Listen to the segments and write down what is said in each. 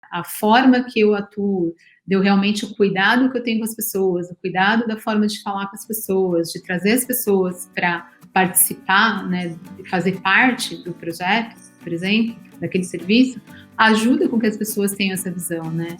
A forma que eu atuo, deu realmente o cuidado que eu tenho com as pessoas, o cuidado da forma de falar com as pessoas, de trazer as pessoas para participar, né, de fazer parte do projeto, por exemplo, daquele serviço, ajuda com que as pessoas tenham essa visão, né?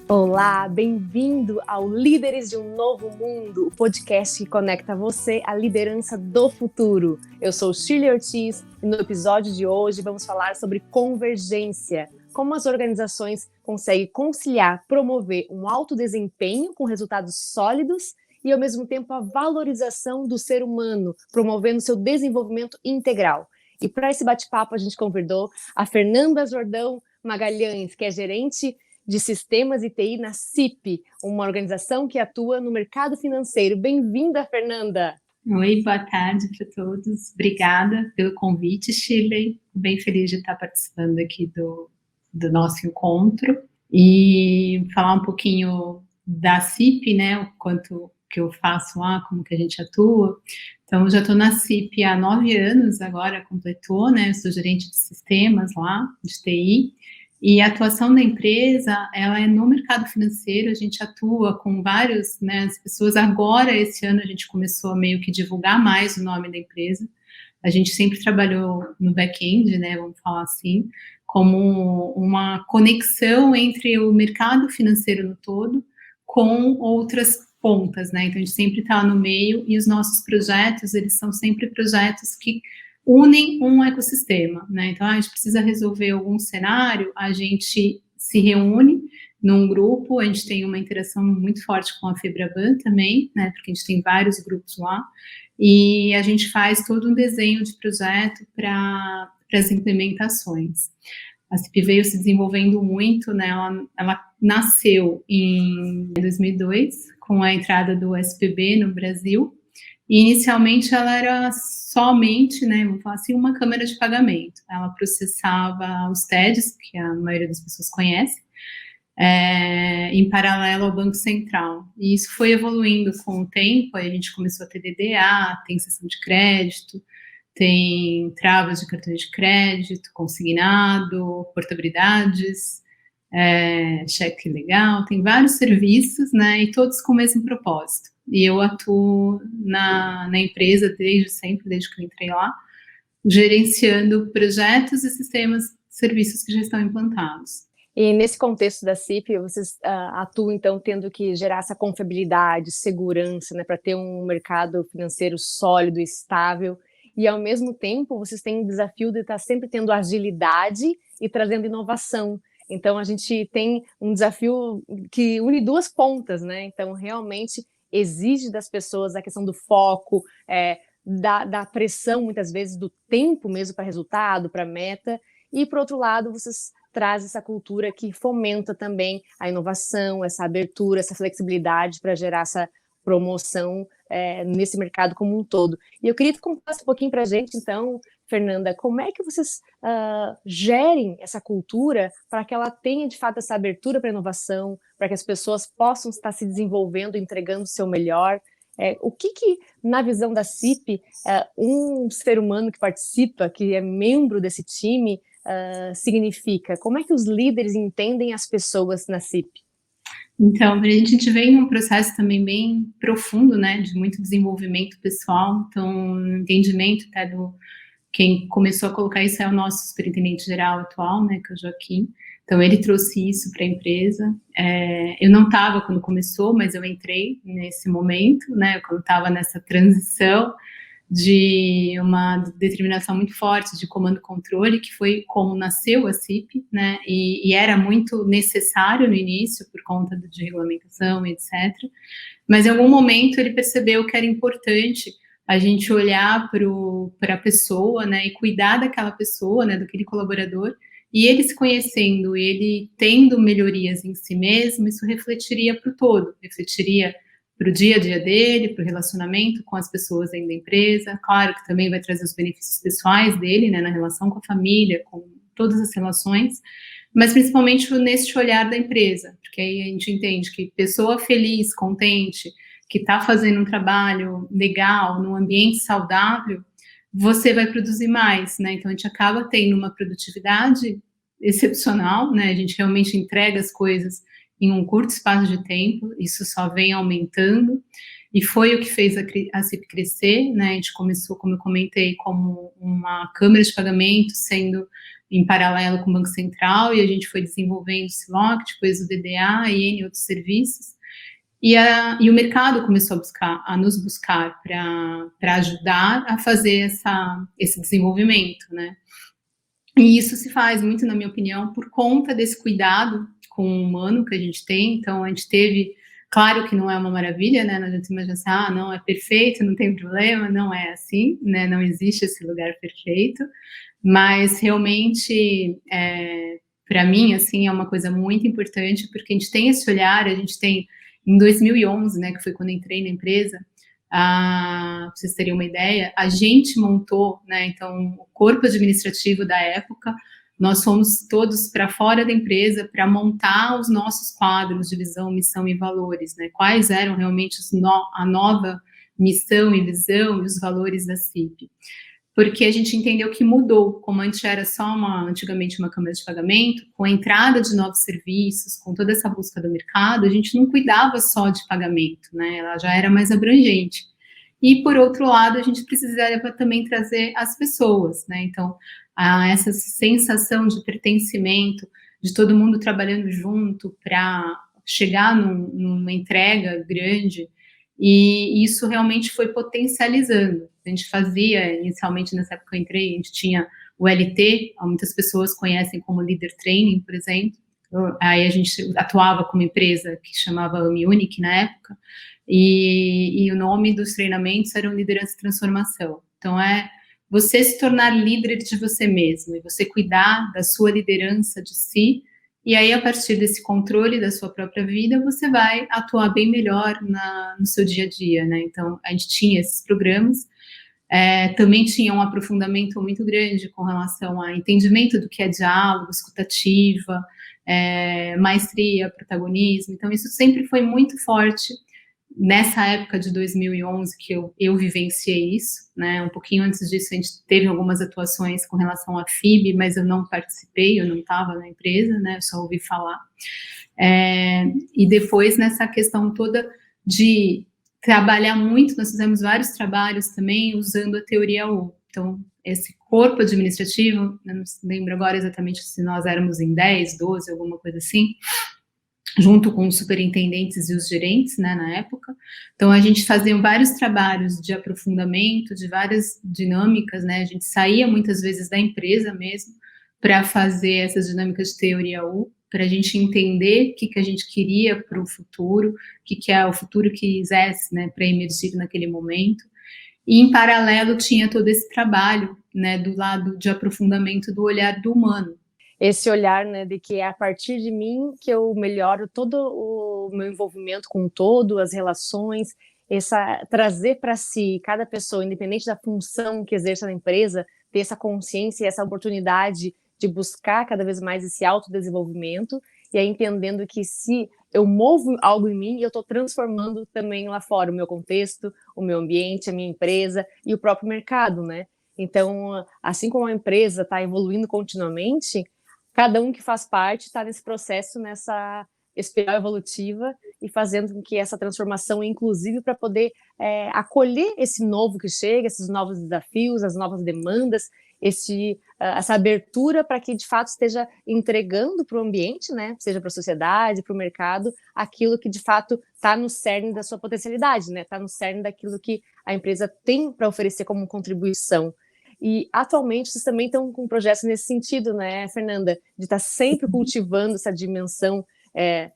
Olá, bem-vindo ao Líderes de um Novo Mundo, o podcast que conecta você à liderança do futuro. Eu sou Shirley Ortiz e no episódio de hoje vamos falar sobre convergência, como as organizações conseguem conciliar, promover um alto desempenho com resultados sólidos e, ao mesmo tempo, a valorização do ser humano, promovendo seu desenvolvimento integral. E para esse bate-papo a gente convidou a Fernanda Jordão Magalhães, que é gerente de Sistemas e TI na CIP, uma organização que atua no mercado financeiro. Bem-vinda, Fernanda! Oi, boa tarde para todos. Obrigada pelo convite, Shirley. Bem feliz de estar participando aqui do nosso encontro e falar um pouquinho da CIP, né, o quanto que eu faço lá, como que a gente atua. Então, já estou na CIP há 9 anos, agora completou, né, eu sou gerente de sistemas lá, de TI, e a atuação da empresa, ela é no mercado financeiro, a gente atua com vários, né, as pessoas. Agora, esse ano, a gente começou a meio que divulgar mais o nome da empresa. A gente sempre trabalhou no back-end, né, vamos falar assim, como uma conexão entre o mercado financeiro no todo com outras pontas, né, então a gente sempre está no meio e os nossos projetos, eles são sempre projetos que unem um ecossistema, né, então a gente precisa resolver algum cenário, a gente se reúne num grupo, a gente tem uma interação muito forte com a Febraban também, né, porque a gente tem vários grupos lá, e a gente faz todo um desenho de projeto para as implementações. A CIP veio se desenvolvendo muito, né, ela nasceu em 2002, com a entrada do SPB no Brasil, e inicialmente ela era somente, né, vamos falar assim, uma câmara de pagamento. Ela processava os TEDs, que a maioria das pessoas conhece, em paralelo ao Banco Central. E isso foi evoluindo com o tempo, aí a gente começou a ter DDA, tem cessão de crédito, tem travas de cartões de crédito, consignado, portabilidades, cheque legal, tem vários serviços, né, e todos com o mesmo propósito. E eu atuo na empresa desde sempre, desde que eu entrei lá, gerenciando projetos e sistemas, serviços que já estão implantados. E nesse contexto da CIP, vocês atuam, então, tendo que gerar essa confiabilidade, segurança, né, para ter um mercado financeiro sólido, estável, e, ao mesmo tempo, vocês têm o desafio de estar sempre tendo agilidade e trazendo inovação. Então, a gente tem um desafio que une duas pontas, né? Então, realmente, exige das pessoas a questão do foco, da pressão, muitas vezes, do tempo mesmo para resultado, para meta, e, por outro lado, vocês trazem essa cultura que fomenta também a inovação, essa abertura, essa flexibilidade para gerar essa promoção nesse mercado como um todo. E eu queria que contasse um pouquinho para a gente, então, Fernanda, como é que vocês gerem essa cultura para que ela tenha, de fato, essa abertura para a inovação, para que as pessoas possam estar se desenvolvendo, entregando o seu melhor? O que, na visão da CIP, um ser humano que participa, que é membro desse time, significa? Como é que os líderes entendem as pessoas na CIP? Então, a gente vem num processo também bem profundo, né, de muito desenvolvimento pessoal, então, entendimento até quem começou a colocar isso é o nosso superintendente geral atual, né, que é o Joaquim. Então, ele trouxe isso para a empresa. Eu não estava quando começou, mas eu entrei nesse momento, né, quando estava nessa transição de uma determinação muito forte de comando e controle, que foi como nasceu a CIP, né, e era muito necessário no início, por conta de regulamentação, etc. Mas em algum momento ele percebeu que era importante a gente olhar para a pessoa, né, e cuidar daquela pessoa, né, daquele colaborador, e ele se conhecendo, ele tendo melhorias em si mesmo, isso refletiria para o todo, refletiria para o dia a dia dele, para o relacionamento com as pessoas dentro da empresa, claro que também vai trazer os benefícios pessoais dele, né, na relação com a família, com todas as relações, mas principalmente nesse olhar da empresa, porque aí a gente entende que pessoa feliz, contente, que está fazendo um trabalho legal, num ambiente saudável, você vai produzir mais, né? Então a gente acaba tendo uma produtividade excepcional, né? A gente realmente entrega as coisas em um curto espaço de tempo, isso só vem aumentando, e foi o que fez a CIP crescer, né? A gente começou, como eu comentei, como uma câmara de pagamento, sendo em paralelo com o Banco Central, e a gente foi desenvolvendo o SILOC, depois o DDA e N outros serviços, e o mercado começou a nos buscar para ajudar a fazer esse desenvolvimento, né? E isso se faz muito, na minha opinião, por conta desse cuidado com o humano que a gente tem. Então, a gente teve, claro que não é uma maravilha, né? Não adianta imaginar assim, não é perfeito, não tem problema, não é assim, né? Não existe esse lugar perfeito, mas realmente, para mim, assim, é uma coisa muito importante, porque a gente tem esse olhar, a gente tem, em 2011, né, que foi quando entrei na empresa, para vocês terem uma ideia, a gente montou, né, então, o corpo administrativo da época, nós fomos todos para fora da empresa para montar os nossos quadros de visão, missão e valores, né, quais eram realmente a nova missão e visão e os valores da CIP. Porque a gente entendeu que mudou, como antes era só antigamente uma câmara de pagamento, com a entrada de novos serviços, com toda essa busca do mercado, a gente não cuidava só de pagamento, né? Ela já era mais abrangente. E, por outro lado, a gente precisaria também trazer as pessoas, né? Então, essa sensação de pertencimento, de todo mundo trabalhando junto para chegar numa entrega grande, e isso realmente foi potencializando. A gente fazia, inicialmente, nessa época que eu entrei, a gente tinha o LT, muitas pessoas conhecem como Leader Training, por exemplo. Aí a gente atuava como empresa que chamava AmiUnic na época, e o nome dos treinamentos era Liderança e Transformação. Então, você se tornar líder de você mesmo, e você cuidar da sua liderança de si, e aí, a partir desse controle da sua própria vida, você vai atuar bem melhor no seu dia a dia, né? Então, a gente tinha esses programas, também tinha um aprofundamento muito grande com relação a entendimento do que é diálogo, escutativa, maestria, protagonismo. Então, isso sempre foi muito forte nessa época de 2011 que eu vivenciei isso, né? Um pouquinho antes disso, a gente teve algumas atuações com relação à FIB, mas eu não participei, eu não estava na empresa, né? Eu só ouvi falar. E depois, nessa questão toda de trabalhar muito, nós fizemos vários trabalhos também usando a teoria U. Então, esse corpo administrativo, eu não lembro agora exatamente se nós éramos em 10, 12, alguma coisa assim, junto com os superintendentes e os gerentes, né, na época. Então, a gente fazia vários trabalhos de aprofundamento, de várias dinâmicas, né, a gente saía muitas vezes da empresa mesmo, para fazer essas dinâmicas de teoria U, para a gente entender o que a gente queria para o futuro, o que é o futuro que quisesse, né, para emergir naquele momento. E, em paralelo, tinha todo esse trabalho, né, do lado de aprofundamento do olhar do humano. Esse olhar, né, de que é a partir de mim que eu melhoro todo o meu envolvimento com o todo, as relações, trazer para si, cada pessoa, independente da função que exerça na empresa, ter essa consciência e essa oportunidade de buscar cada vez mais esse autodesenvolvimento, e aí entendendo que se eu movo algo em mim, eu estou transformando também lá fora o meu contexto, o meu ambiente, a minha empresa e o próprio mercado, né? Então, assim como a empresa está evoluindo continuamente, cada um que faz parte está nesse processo, nessa espiral evolutiva e fazendo com que essa transformação, inclusive para poder acolher esse novo que chega, esses novos desafios, as novas demandas, essa abertura para que de fato esteja entregando para o ambiente, né, seja para a sociedade, para o mercado, aquilo que de fato está no cerne da sua potencialidade, né, está no cerne daquilo que a empresa tem para oferecer como contribuição. E atualmente vocês também estão com projetos nesse sentido, né, Fernanda? De estar sempre cultivando essa dimensão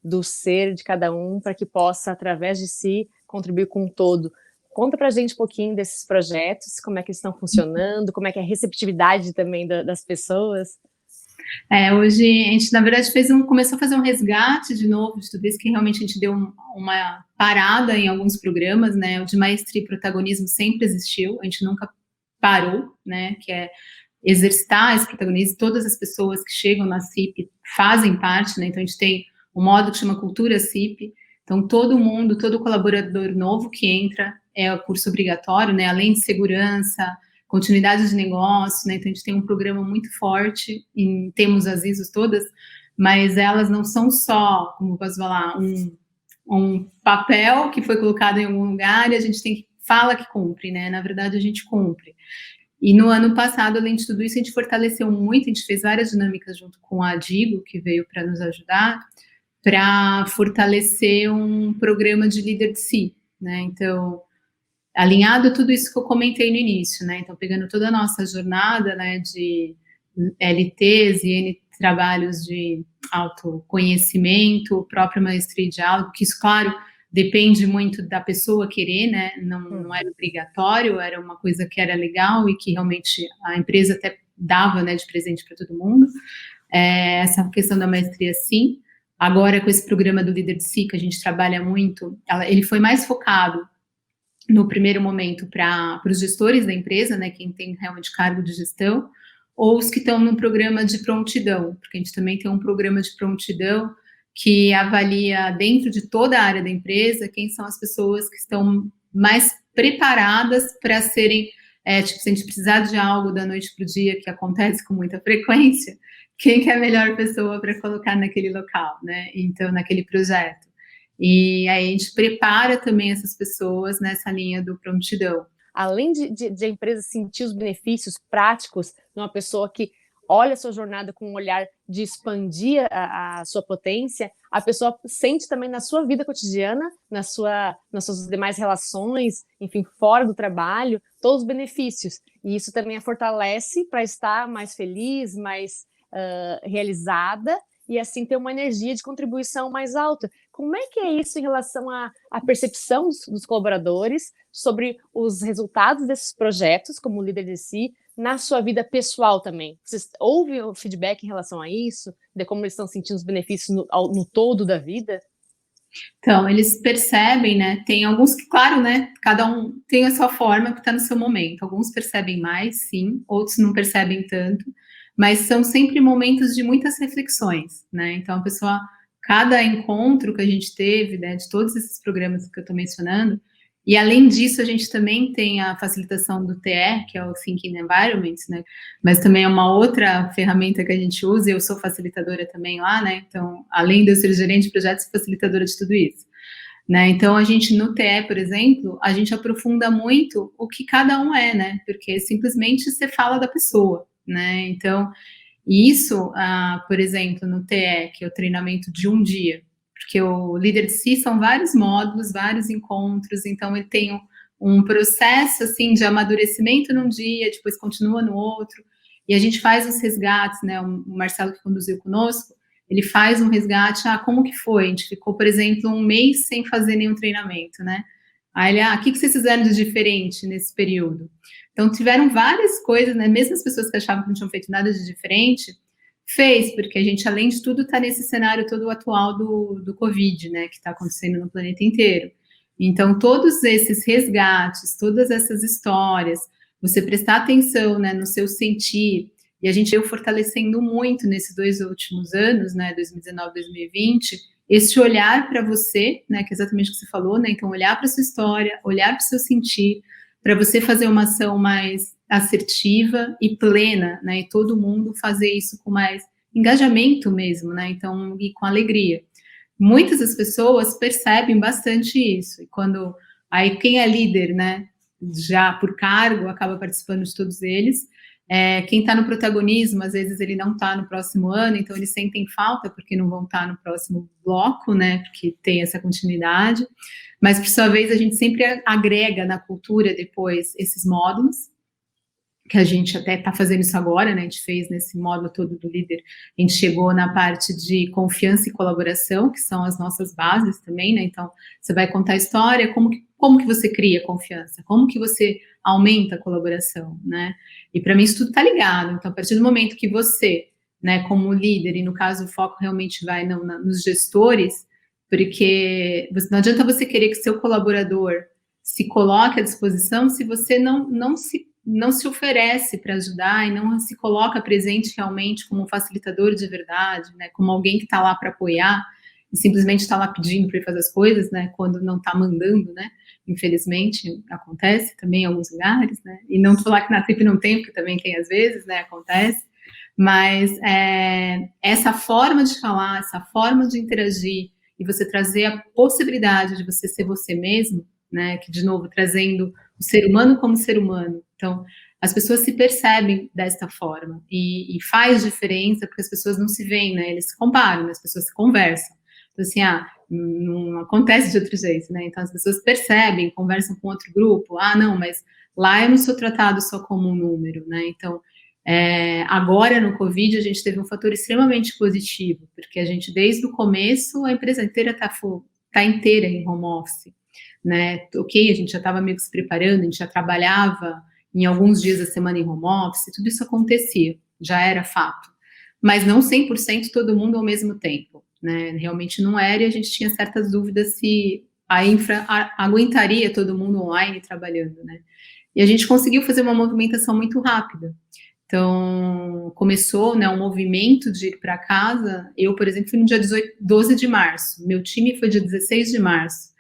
do ser de cada um para que possa, através de si, contribuir com o todo. Conta para a gente um pouquinho desses projetos, como é que eles estão funcionando, como é que é a receptividade também das pessoas. Hoje a gente, na verdade, começou a fazer um resgate de novo de tudo isso, que realmente a gente deu uma parada em alguns programas, né? O de maestria e protagonismo sempre existiu, a gente nunca parou, né, que é exercitar esse protagonismo. Todas as pessoas que chegam na CIP fazem parte, né? Então a gente tem um módulo que chama Cultura CIP. Então todo mundo, todo colaborador novo que entra é o curso obrigatório, né? Além de segurança, continuidade de negócio, né? Então a gente tem um programa muito forte, temos as ISOs todas, mas elas não são só, como eu posso falar, um papel que foi colocado em algum lugar e a gente fala que cumpre, né? Na verdade, a gente cumpre. E no ano passado, além de tudo isso, a gente fortaleceu muito, a gente fez várias dinâmicas junto com a Digo, que veio para nos ajudar, para fortalecer um programa de líder de si, né? Então, alinhado a tudo isso que eu comentei no início, né? Então, pegando toda a nossa jornada, né, de LTs e N trabalhos de autoconhecimento, própria maestria de diálogo, que isso, claro, depende muito da pessoa querer, né? Não era obrigatório, era uma coisa que era legal e que realmente a empresa até dava, né, de presente para todo mundo. Essa questão da maestria, sim. Agora, com esse programa do Líder de Si, que a gente trabalha muito, ele foi mais focado no primeiro momento para os gestores da empresa, né, quem tem realmente cargo de gestão, ou os que estão no programa de prontidão, porque a gente também tem um programa de prontidão que avalia dentro de toda a área da empresa quem são as pessoas que estão mais preparadas para serem, tipo, se a gente precisar de algo da noite para o dia, que acontece com muita frequência, quem que é a melhor pessoa para colocar naquele local, né? Então, naquele projeto. E aí a gente prepara também essas pessoas nessa linha do prontidão. Além de a empresa sentir os benefícios práticos de uma pessoa que olha a sua jornada com um olhar de expandir a sua potência, a pessoa sente também na sua vida cotidiana, nas suas demais relações, enfim, fora do trabalho, todos os benefícios. E isso também a fortalece para estar mais feliz, mais realizada, e assim ter uma energia de contribuição mais alta. Como é que é isso em relação à percepção dos colaboradores sobre os resultados desses projetos, como líder de si, na sua vida pessoal também? Vocês ouvem o feedback em relação a isso? De como eles estão sentindo os benefícios no todo da vida? Então, eles percebem, né? Tem alguns que, claro, né? Cada um tem a sua forma que está no seu momento. Alguns percebem mais, sim, outros não percebem tanto, mas são sempre momentos de muitas reflexões, né? Então, a pessoa, cada encontro que a gente teve, né, de todos esses programas que eu estou mencionando, e além disso, a gente também tem a facilitação do TE, que é o Thinking Environment, né? Mas também é uma outra ferramenta que a gente usa, e eu sou facilitadora também lá, né? Então, além de eu ser gerente de projetos, sou facilitadora de tudo isso. Né? Então, a gente, no TE, por exemplo, a gente aprofunda muito o que cada um é, né? Porque simplesmente você fala da pessoa, né? Então, isso, por exemplo, no TE, que é o treinamento de um dia, porque o líder de si são vários módulos, vários encontros, então ele tem um processo, assim, de amadurecimento num dia, depois continua no outro, e a gente faz os resgates, né, o Marcelo que conduziu conosco, ele faz um resgate, como que foi? A gente ficou, por exemplo, um mês sem fazer nenhum treinamento, né? Aí ele, o que vocês fizeram de diferente nesse período? Então, tiveram várias coisas, né? Mesmo as pessoas que achavam que não tinham feito nada de diferente, fez, porque a gente, além de tudo, está nesse cenário todo atual do Covid, né? Que está acontecendo no planeta inteiro. Então, todos esses resgates, todas essas histórias, você prestar atenção, né, no seu sentir, e a gente veio fortalecendo muito nesses 2 últimos anos, né, 2019 e 2020, esse olhar para você, né, que é exatamente o que você falou, né, então olhar para sua história, olhar para o seu sentir, para você fazer uma ação mais assertiva e plena, né, e todo mundo fazer isso com mais engajamento mesmo, né, então, e com alegria. Muitas das pessoas percebem bastante isso, e quando, aí quem é líder, né, já por cargo, acaba participando de todos eles, quem está no protagonismo, às vezes ele não está no próximo ano, então eles sentem falta porque não vão estar no próximo bloco, né, porque tem essa continuidade, mas por sua vez a gente sempre agrega na cultura depois esses módulos, que a gente até está fazendo isso agora, né, a gente fez nesse módulo todo do líder, a gente chegou na parte de confiança e colaboração, que são as nossas bases também, né, então você vai contar a história, como que você cria confiança, como que você aumenta a colaboração, né, e para mim isso tudo está ligado, então a partir do momento que você, né, como líder, e no caso o foco realmente vai nos gestores, porque não adianta você querer que seu colaborador se coloque à disposição se você não se não se oferece para ajudar e não se coloca presente realmente como um facilitador de verdade, né, como alguém que está lá para apoiar e simplesmente está lá pedindo para fazer as coisas, né, quando não está mandando, né, infelizmente acontece também em alguns lugares, né, e não estou lá que na TIP não tem, porque também tem às vezes, né, acontece, mas essa forma de falar, essa forma de interagir e você trazer a possibilidade de você ser você mesmo, né, que de novo trazendo o ser humano como ser humano. Então, as pessoas se percebem desta forma e faz diferença porque as pessoas não se veem, né? Eles se comparam, né? As pessoas se conversam. Então, assim, não acontece de outro jeito, né? Então, as pessoas percebem, conversam com outro grupo. Não, mas lá eu não sou tratado só como um número, né? Então, agora no Covid a gente teve um fator extremamente positivo, porque a gente, desde o começo, a empresa inteira tá inteira em home office, né? Ok, a gente já estava meio que se preparando, a gente já trabalhava em alguns dias da semana em home office, tudo isso acontecia, já era fato. Mas não 100% todo mundo ao mesmo tempo, né? Realmente não era, e a gente tinha certas dúvidas se a infra aguentaria todo mundo online trabalhando, né? E a gente conseguiu fazer uma movimentação muito rápida. Então, começou, né, um movimento de ir para casa. Eu, por exemplo, fui no dia 12 de março, meu time foi dia 16 de março,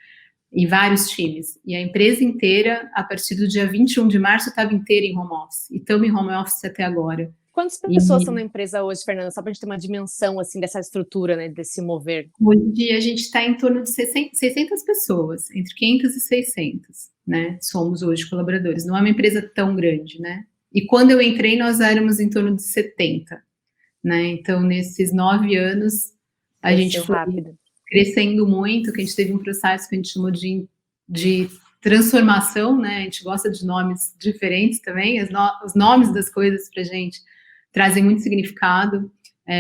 e vários times. E a empresa inteira, a partir do dia 21 de março, estava inteira em home office. E estamos em home office até agora. Quantas pessoas estão na empresa hoje, Fernanda? Só para a gente ter uma dimensão, assim, dessa estrutura, né, desse mover. Hoje em dia, a gente está em torno de 600 pessoas, entre 500 e 600, né? Somos hoje colaboradores. Não é uma empresa tão grande, né? E quando eu entrei, nós éramos em torno de 70, né? Então, nesses 9 anos, a gente foi rápido, crescendo muito, que a gente teve um processo que a gente chamou de transformação, né? A gente gosta de nomes diferentes também, os nomes das coisas para a gente trazem muito significado.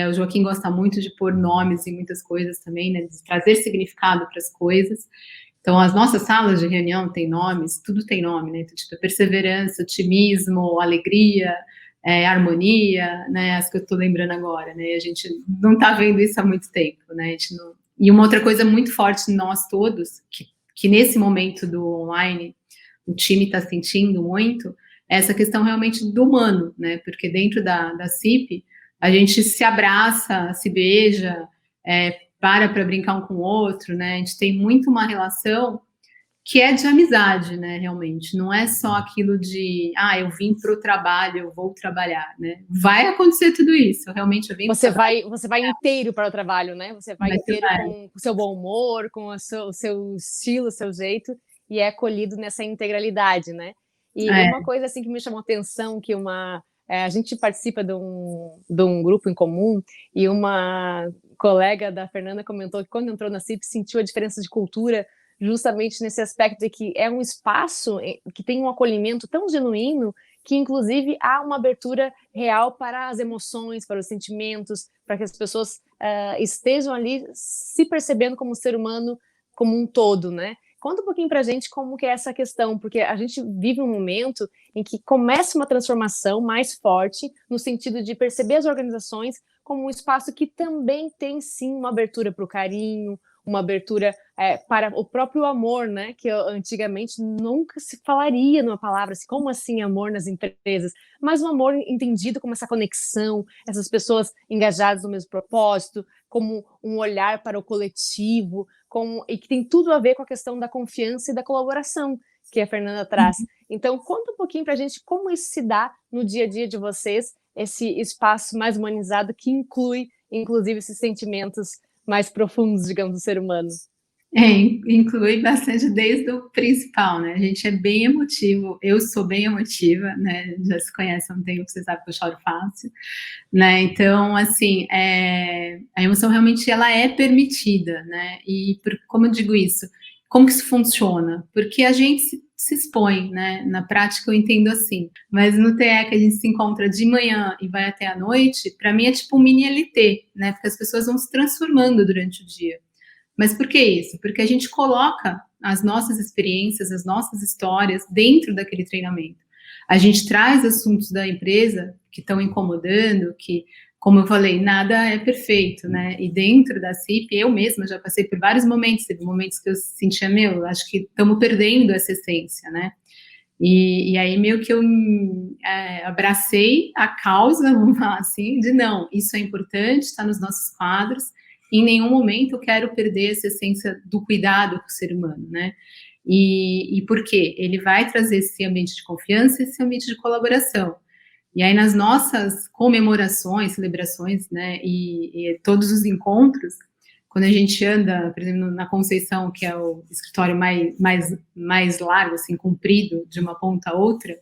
O Joaquim gosta muito de pôr nomes em muitas coisas também, né? De trazer significado para as coisas. Então, as nossas salas de reunião têm nomes, tudo tem nome, né? Então, tipo, perseverança, otimismo, alegria, harmonia, né? As que eu estou lembrando agora, né? A gente não está vendo isso há muito tempo, né? A gente não... E uma outra coisa muito forte em nós todos, que nesse momento do online o time está sentindo muito, é essa questão realmente do humano, né? Porque dentro da CIP, a gente se abraça, se beija, para brincar um com o outro, né? A gente tem muito uma relação que é de amizade, né, realmente. Não é só aquilo de, eu vim para o trabalho, eu vou trabalhar, né? Vai acontecer tudo isso, realmente eu vim... Você vai inteiro para o trabalho, né? Você vai inteiro com o seu bom humor, com o seu estilo, o seu jeito, e é acolhido nessa integralidade, né? E uma coisa, assim, que me chamou a atenção, que a gente participa de um grupo em comum, e uma colega da Fernanda comentou que quando entrou na CIP sentiu a diferença de cultura justamente nesse aspecto de que é um espaço que tem um acolhimento tão genuíno que, inclusive, há uma abertura real para as emoções, para os sentimentos, para que as pessoas estejam ali se percebendo como ser humano como um todo, né? Conta um pouquinho para a gente como que é essa questão, porque a gente vive um momento em que começa uma transformação mais forte no sentido de perceber as organizações como um espaço que também tem, sim, uma abertura para o carinho, uma abertura para o próprio amor, né? Que antigamente nunca se falaria numa palavra assim, como assim amor nas empresas? Mas um amor entendido como essa conexão, essas pessoas engajadas no mesmo propósito, como um olhar para o coletivo, e que tem tudo a ver com a questão da confiança e da colaboração que a Fernanda traz. Então, conta um pouquinho para a gente como isso se dá no dia a dia de vocês, esse espaço mais humanizado que inclui, inclusive, esses sentimentos mais profundos, digamos, do ser humano. Inclui bastante desde o principal, né? A gente é bem emotivo, eu sou bem emotiva, né? Já se conhece há um tempo, você sabe que eu choro fácil, né? Então, assim, a emoção realmente ela é permitida, né? E como eu digo isso? Como que isso funciona? Porque a gente se expõe, né? Na prática eu entendo assim, mas no TE que a gente se encontra de manhã e vai até a noite, para mim é tipo um mini LT, né? Porque as pessoas vão se transformando durante o dia. Mas por que isso? Porque a gente coloca as nossas experiências, as nossas histórias dentro daquele treinamento. A gente traz assuntos da empresa que estão incomodando, que, como eu falei, nada é perfeito, né? E dentro da CIP, eu mesma já passei por vários momentos, teve momentos que eu sentia, acho que estamos perdendo essa essência, né? E aí meio que eu abracei a causa, vamos falar assim, de não, isso é importante, está nos nossos quadros, em nenhum momento eu quero perder essa essência do cuidado com o ser humano, né? E por quê? Ele vai trazer esse ambiente de confiança, esse ambiente de colaboração. E aí nas nossas comemorações, celebrações, né, e todos os encontros, quando a gente anda, por exemplo, na Conceição, que é o escritório mais largo, assim, comprido, de uma ponta a outra,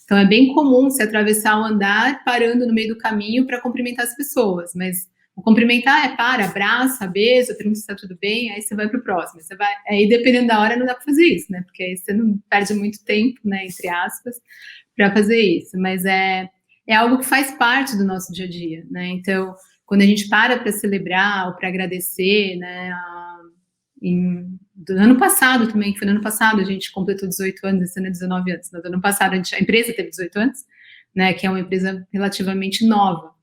então é bem comum se atravessar o andar parando no meio do caminho para cumprimentar as pessoas, mas o cumprimentar é para, abraça, beija, pergunta se está tudo bem, aí você vai para o próximo. Você vai, aí dependendo da hora não dá para fazer isso, né? Porque aí você não perde muito tempo, né, entre aspas, para fazer isso. Mas é algo que faz parte do nosso dia a dia, né? Então, quando a gente para celebrar ou para agradecer, né? Do ano passado também, que foi no ano passado, a gente completou 18 anos, esse ano é 19 anos. No ano passado, a empresa teve 18 anos, né? Que é uma empresa relativamente nova.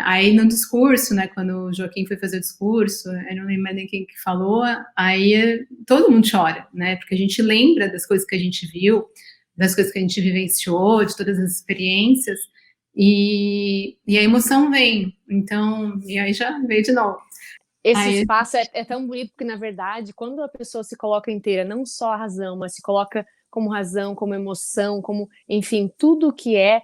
Aí no discurso, né, quando o Joaquim foi fazer o discurso, eu não lembro nem quem que falou, aí todo mundo chora, né, porque a gente lembra das coisas que a gente viu, das coisas que a gente vivenciou, de todas as experiências, e a emoção vem, então, e aí já veio de novo. Esse espaço é tão bonito, porque na verdade, quando a pessoa se coloca inteira, não só a razão, mas se coloca como razão, como emoção, como, enfim, tudo que é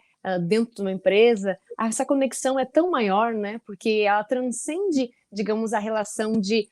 dentro de uma empresa, essa conexão é tão maior, né? Porque ela transcende, digamos, a relação de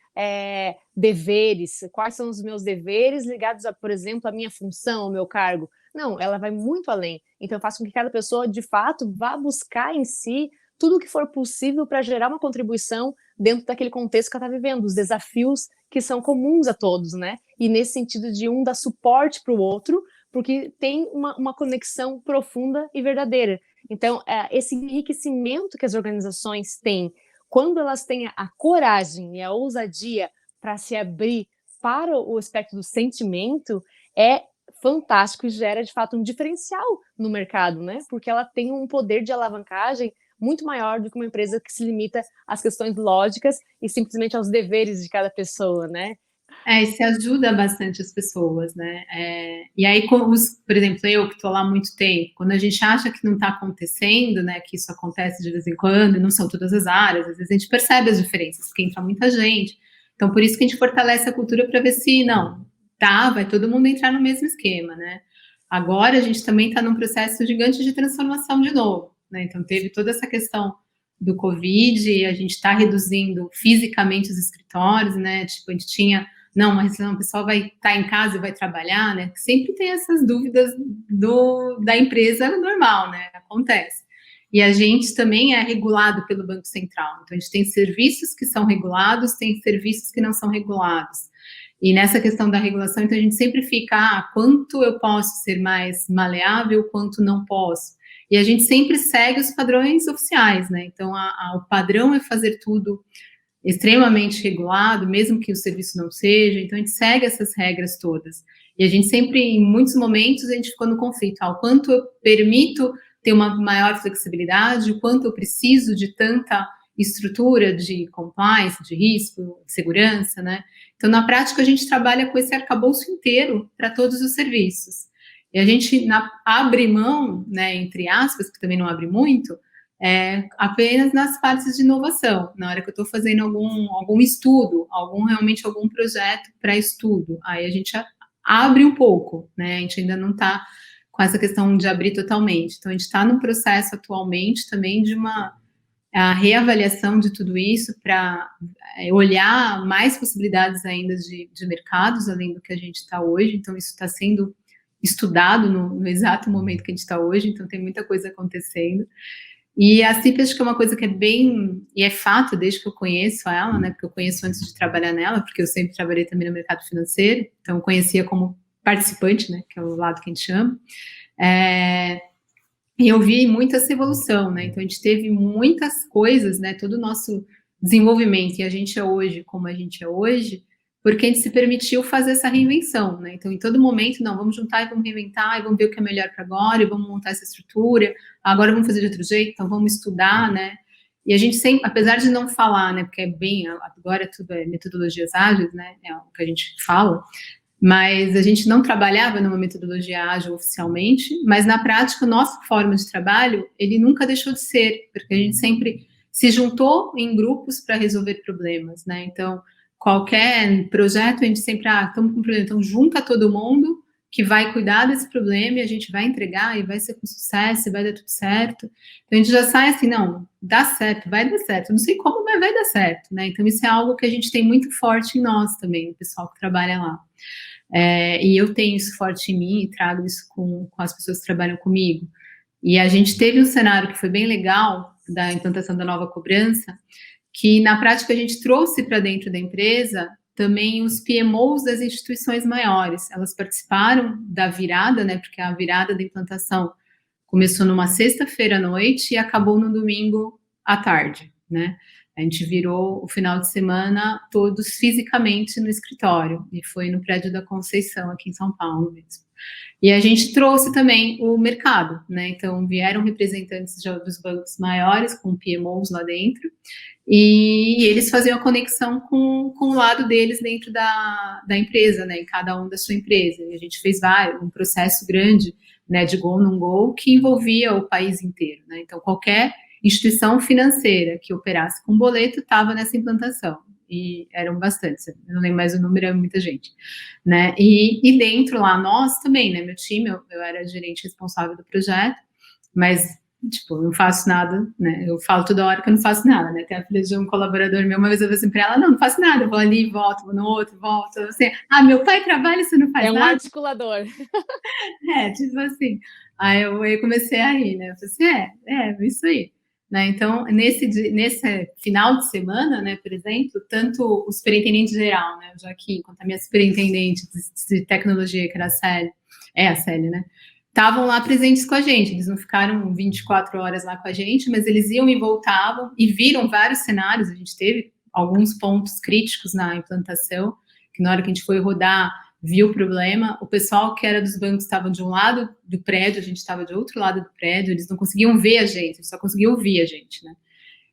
deveres. Quais são os meus deveres ligados a, por exemplo, a minha função, ao meu cargo? Não, ela vai muito além. Então, faz com que cada pessoa, de fato, vá buscar em si tudo o que for possível para gerar uma contribuição dentro daquele contexto que ela está vivendo, os desafios que são comuns a todos, né? E nesse sentido de um dar suporte para o outro, porque tem uma conexão profunda e verdadeira. Então, esse enriquecimento que as organizações têm, quando elas têm a coragem e a ousadia para se abrir para o espectro do sentimento, é fantástico e gera, de fato, um diferencial no mercado, né? Porque ela tem um poder de alavancagem muito maior do que uma empresa que se limita às questões lógicas e simplesmente aos deveres de cada pessoa, né? Isso ajuda bastante as pessoas, né? E aí, por exemplo, eu que estou lá há muito tempo, quando a gente acha que não está acontecendo, né, que isso acontece de vez em quando, e não são todas as áreas, às vezes a gente percebe as diferenças, porque entra muita gente. Então, por isso que a gente fortalece a cultura para ver se, não, vai todo mundo entrar no mesmo esquema, né? Agora a gente também está num processo gigante de transformação de novo, né? Então, teve toda essa questão do Covid, e a gente está reduzindo fisicamente os escritórios, né? Tipo, a gente tinha mas o pessoal vai estar em casa e vai trabalhar, né? Sempre tem essas dúvidas da empresa normal, né? Acontece. E a gente também é regulado pelo Banco Central. Então, a gente tem serviços que são regulados, tem serviços que não são regulados. E nessa questão da regulação, então, a gente sempre fica, quanto eu posso ser mais maleável, quanto não posso. E a gente sempre segue os padrões oficiais, né? Então, o padrão é fazer tudo extremamente regulado, mesmo que o serviço não seja, então a gente segue essas regras todas. E a gente sempre, em muitos momentos, a gente ficou no conflito, o quanto eu permito ter uma maior flexibilidade, o quanto eu preciso de tanta estrutura de compliance, de risco, de segurança, né? Então, na prática, a gente trabalha com esse arcabouço inteiro para todos os serviços. E a gente abre mão, né, entre aspas, que também não abre muito, apenas nas partes de inovação, na hora que eu estou fazendo algum estudo, realmente algum projeto para estudo, aí a gente abre um pouco, né? A gente ainda não está com essa questão de abrir totalmente. Então, a gente está no processo atualmente também de a reavaliação de tudo isso para olhar mais possibilidades ainda de mercados, além do que a gente está hoje. Então, isso está sendo estudado no exato momento que a gente está hoje, então tem muita coisa acontecendo. E a CIP acho que é uma coisa que é bem, e é fato desde que eu conheço ela, né, porque eu conheço antes de trabalhar nela, porque eu sempre trabalhei também no mercado financeiro, então eu conhecia como participante, né, que é o lado que a gente chama, e eu vi muito essa evolução, né, então a gente teve muitas coisas, né, todo o nosso desenvolvimento, e a gente é hoje como a gente é hoje, porque a gente se permitiu fazer essa reinvenção, né? Então, em todo momento, não, vamos juntar e vamos reinventar, e vamos ver o que é melhor para agora, e vamos montar essa estrutura, agora vamos fazer de outro jeito, então vamos estudar, né? E a gente sempre, apesar de não falar, né, porque agora tudo é metodologias ágeis, né, é o que a gente fala, mas a gente não trabalhava numa metodologia ágil oficialmente, mas na prática o nosso forma de trabalho, ele nunca deixou de ser, porque a gente sempre se juntou em grupos para resolver problemas, né? Então, qualquer projeto, a gente sempre, estamos com um problema, então junta todo mundo que vai cuidar desse problema e a gente vai entregar e vai ser com sucesso e vai dar tudo certo. Então, a gente já sai assim, não, dá certo, vai dar certo. Eu não sei como, mas vai dar certo, né? Então, isso é algo que a gente tem muito forte em nós também, o pessoal que trabalha lá. E eu tenho isso forte em mim e trago isso com as pessoas que trabalham comigo. E a gente teve um cenário que foi bem legal da implantação da nova cobrança, que na prática a gente trouxe para dentro da empresa também os PMOs das instituições maiores. Elas participaram da virada, né? Porque a virada da implantação começou numa sexta-feira à noite e acabou no domingo à tarde, né? A gente virou o final de semana todos fisicamente no escritório, e foi no prédio da Conceição, aqui em São Paulo mesmo. E a gente trouxe também o mercado, né? Então, vieram representantes dos bancos maiores, com PMOs lá dentro, e eles faziam a conexão com o lado deles dentro da empresa, né? Em cada um da sua empresa. E a gente fez um processo grande, né, de go, não go, que envolvia o país inteiro, né? Então, qualquer instituição financeira que operasse com boleto estava nessa implantação, e eram bastantes, eu não lembro mais o número, é muita gente, né, e dentro lá, nós também, né, meu time, eu era gerente responsável do projeto, mas, tipo, eu não faço nada, né, eu falo toda hora que eu não faço nada, né, tem a filha de um colaborador meu, uma vez eu falei assim pra ela, não faço nada, eu vou ali, volto, vou no outro, volto, assim, meu pai trabalha, você não faz nada? É um articulador. Tipo assim, aí eu comecei a rir, né, eu falei assim, isso aí. Né, então, nesse final de semana, né, por exemplo, tanto o superintendente geral, né, o Joaquim, quanto a minha superintendente de tecnologia, que era a Célia, né, estavam lá presentes com a gente. Eles não ficaram 24 horas lá com a gente, mas eles iam e voltavam e viram vários cenários. A gente teve alguns pontos críticos na implantação, que na hora que a gente foi rodar, viu o problema, o pessoal que era dos bancos estava de um lado do prédio, a gente estava de outro lado do prédio, eles não conseguiam ver a gente, eles só conseguiam ouvir a gente, né?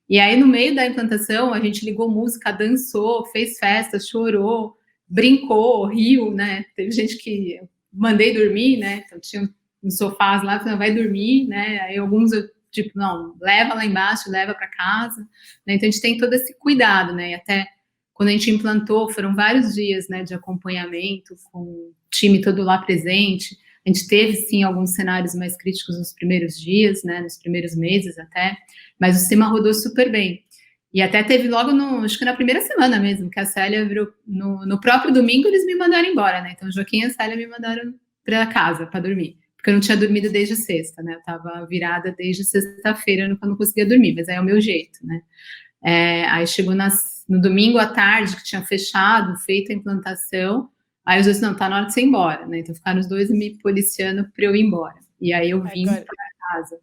E aí, no meio da implantação, a gente ligou música, dançou, fez festa, chorou, brincou, riu, né? Teve gente que mandei dormir, né? Então, tinha uns sofás lá, falando, vai dormir, né? Aí, alguns, eu, tipo, não, leva lá embaixo, leva para casa, né? Então, a gente tem todo esse cuidado, né? E até quando a gente implantou, foram vários dias, né, de acompanhamento, com o time todo lá presente. A gente teve, sim, alguns cenários mais críticos nos primeiros dias, né, nos primeiros meses até, mas o sistema rodou super bem. E até teve logo, acho que na primeira semana mesmo, que a Célia virou, no próprio domingo, eles me mandaram embora, né, então o Joaquim e a Célia me mandaram para casa, para dormir, porque eu não tinha dormido desde sexta, né, eu estava virada desde sexta-feira, eu não conseguia dormir, mas aí é o meu jeito, né. Aí chegou no domingo à tarde, que tinha fechado, feito a implantação, aí os dois, não, tá na hora de você ir embora, né, então ficaram os dois me policiando para eu ir embora, e aí eu vim para casa.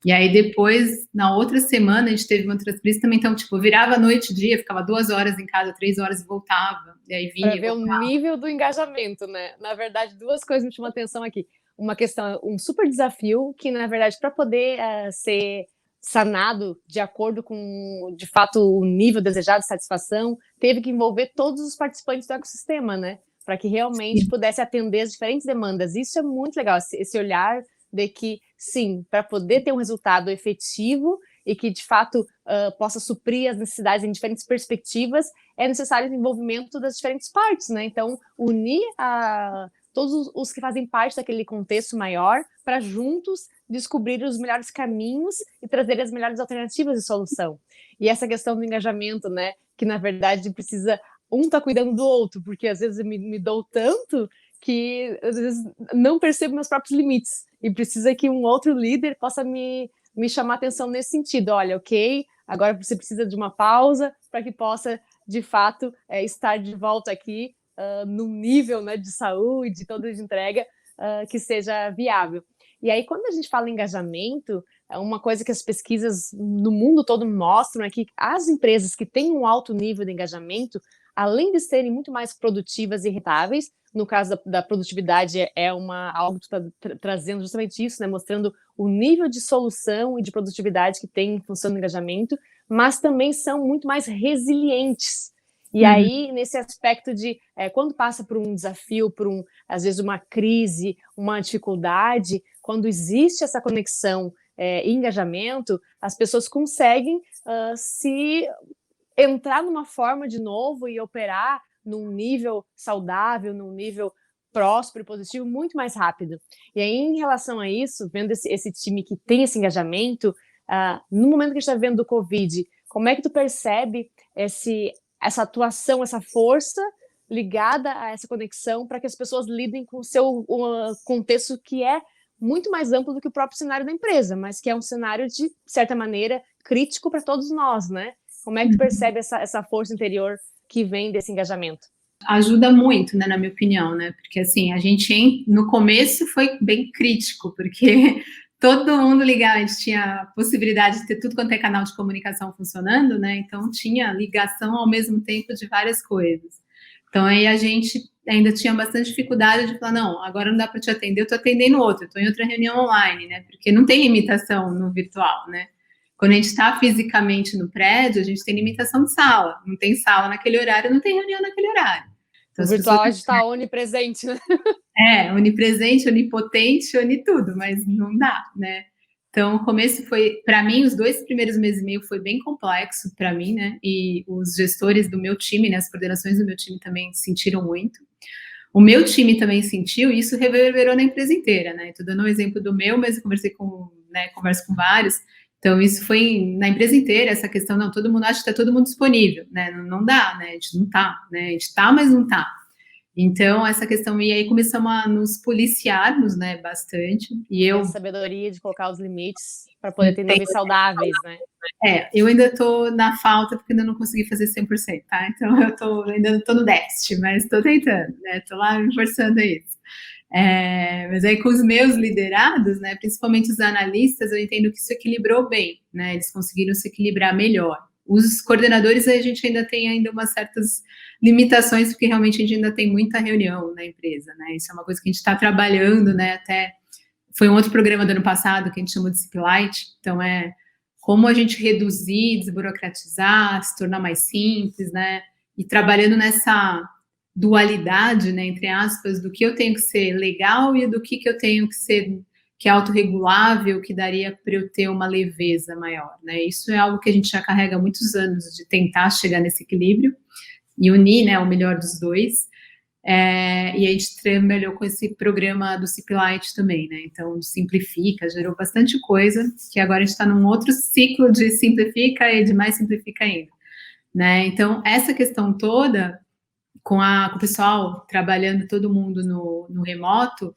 E aí depois, na outra semana, a gente teve uma outra crise também, então, tipo, eu virava noite e dia, ficava 2 horas em casa, 3 horas e voltava, e aí vinha. Para ver o nível do engajamento, né? Na verdade, 2 coisas me chamam a atenção aqui. Uma questão, um super desafio, que na verdade, para poder ser sanado de acordo com, de fato, o nível desejado de satisfação, teve que envolver todos os participantes do ecossistema, né? Para que realmente pudesse atender as diferentes demandas. Isso é muito legal, esse olhar de que, sim, para poder ter um resultado efetivo e que, de fato, possa suprir as necessidades em diferentes perspectivas, é necessário o envolvimento das diferentes partes, né? Então, unir todos os que fazem parte daquele contexto maior para juntos descobrir os melhores caminhos e trazer as melhores alternativas de solução. E essa questão do engajamento, né? Que, na verdade, precisa... Um tá cuidando do outro, porque às vezes eu me dou tanto que às vezes não percebo meus próprios limites e precisa que um outro líder possa me chamar atenção nesse sentido. Olha, ok, agora você precisa de uma pausa para que possa, de fato, estar de volta aqui num nível, né, de saúde, toda de entrega que seja viável. E aí, quando a gente fala em engajamento, uma coisa que as pesquisas no mundo todo mostram é que as empresas que têm um alto nível de engajamento, além de serem muito mais produtivas e rentáveis, no caso da produtividade algo que tu está trazendo justamente isso, né, mostrando o nível de solução e de produtividade que tem em função do engajamento, mas também são muito mais resilientes. E aí, nesse aspecto de quando passa por um desafio, às vezes uma crise, uma dificuldade, quando existe essa conexão e engajamento, as pessoas conseguem se entrar numa forma de novo e operar num nível saudável, num nível próspero e positivo muito mais rápido. E aí, em relação a isso, vendo esse time que tem esse engajamento, no momento que a gente está vendo do Covid, como é que tu percebe essa atuação, essa força ligada a essa conexão para que as pessoas lidem com o seu contexto que é muito mais amplo do que o próprio cenário da empresa, mas que é um cenário de certa maneira crítico para todos nós, né? Como é que tu percebe essa força interior que vem desse engajamento? Ajuda muito, né, na minha opinião, né? Porque assim, a gente no começo foi bem crítico, porque todo mundo ligava, a gente tinha a possibilidade de ter tudo quanto é canal de comunicação funcionando, né? Então tinha ligação ao mesmo tempo de várias coisas. Então aí a gente ainda tinha bastante dificuldade de falar, não, agora não dá para te atender, eu estou atendendo outro, eu estou em outra reunião online, né? Porque não tem limitação no virtual, né? Quando a gente está fisicamente no prédio, a gente tem limitação de sala. Não tem sala naquele horário, não tem reunião naquele horário. Então, o virtual a gente está onipresente, né? Onipresente, onipotente, tudo, mas não dá, né? Então, o começo foi, para mim, os 2 primeiros meses e meio foi bem complexo para mim, né? E os gestores do meu time, né, as coordenações do meu time também sentiram muito. O meu time também sentiu, e isso reverberou na empresa inteira, né? Estou dando um exemplo do meu, mas eu converso com vários. Então, isso foi na empresa inteira, essa questão, não, todo mundo acha que está todo mundo disponível, né? Não dá, né? A gente não está, né? A gente está, mas não está. Então, essa questão, e aí começamos a nos policiarmos, né, bastante. E eu... A sabedoria de colocar os limites para poder ter níveis saudáveis, né? Eu ainda estou na falta, porque ainda não consegui fazer 100%, tá? Então, ainda não estou no déficit, mas estou tentando, né? Estou lá me forçando a isso. Mas aí com os meus liderados, né, principalmente os analistas, eu entendo que isso equilibrou bem, né? Eles conseguiram se equilibrar melhor. Os coordenadores, a gente ainda tem umas certas limitações, porque realmente a gente ainda tem muita reunião na empresa, né? Isso é uma coisa que a gente está trabalhando, né? Até foi um outro programa do ano passado que a gente chamou de CIP Light, então como a gente reduzir, desburocratizar, se tornar mais simples, né? E trabalhando nessa dualidade, né, entre aspas, do que eu tenho que ser legal e do que eu tenho que ser, que é autorregulável, que daria para eu ter uma leveza maior, né? Isso é algo que a gente já carrega há muitos anos, de tentar chegar nesse equilíbrio e unir, né, o melhor dos dois. E a gente trabalhou com esse programa do CIP Light também, né? Então, simplifica, gerou bastante coisa, que agora a gente está num outro ciclo de simplifica e de mais simplifica ainda, né? Então, essa questão toda, com o pessoal trabalhando todo mundo no remoto,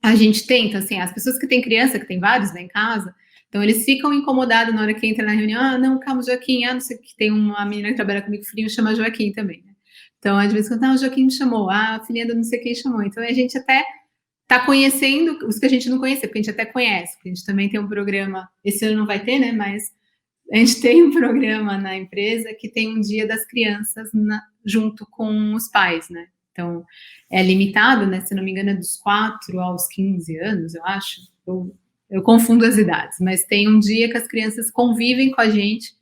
a gente tenta, assim, as pessoas que têm criança, que tem vários, né, em casa, então eles ficam incomodados na hora que entra na reunião, não, calma, Joaquim, não sei o que, tem uma menina que trabalha comigo, filhinho, chama Joaquim também, né? Então, às vezes, o Joaquim me chamou, a filhinha do não sei quem chamou, então a gente até tá conhecendo os que a gente não conhecia, porque a gente até conhece, porque a gente também tem um programa, esse ano não vai ter, né, mas a gente tem um programa na empresa que tem um dia das crianças junto com os pais, né? Então, é limitado, né? Se não me engano, é dos 4 aos 15 anos, eu acho. Eu confundo as idades, mas tem um dia que as crianças convivem com a gente